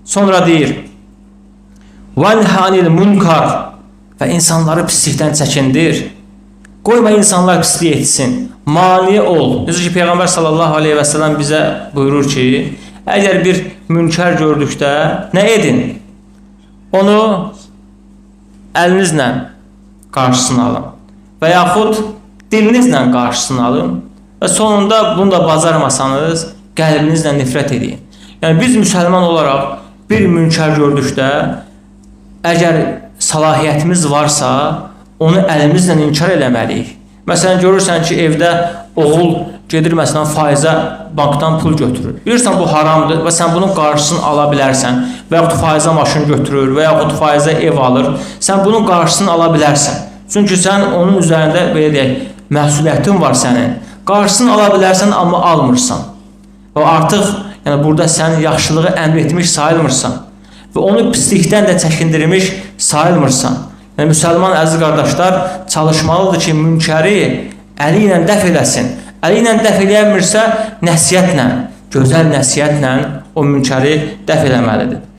Sonra deyir: "Vanhanil munkar" və insanları pislikdən çəkindir. Qoyma insanlar pislik etsin. Mani ol. Necə ki Peyğəmbər sallallahu aleyhi və səlləm bizə buyurur ki, əgər bir münkər gördükdə nə edin? Onu əlinizlə qarşısını alın və yaxud dilinizlə qarşısını alın və sonunda bunu da bacarmasanız qəlbinizlə nifrət edin. Yəni biz müsəlman olaraq bir münkər gördükdə əgər salahiyyətimiz varsa onu əlimizlə inkar eləməliyik. Məsələn, görürsən ki, evdə oğul gedir, məsələn, faizə bankdan pul götürür. Bilirsən, bu haramdır və sən bunun qarşısını ala bilərsən və yaxud faizə maşın götürür və yaxud faizə ev alır. Sən bunun qarşısını ala bilərsən. Çünki sən onun üzərində, belə deyək, məsuliyyətin var sənin. Qarşısını ala bilərsən, amma almırsan. Və artıq yəni, burada sən yaxşılığı əmr etmiş sayılmırsan və onu pislikdən də çəkindirmiş sayılmırsan. Yəni, müsəlman əziz qardaşlar çalışmalıdır ki, münkəri əli ilə dəf eləsin. Əli ilə dəf eləyəmirsə, nəsiyyətlə, gözəl nəsiyyətlə o münkəri dəf eləməlidir.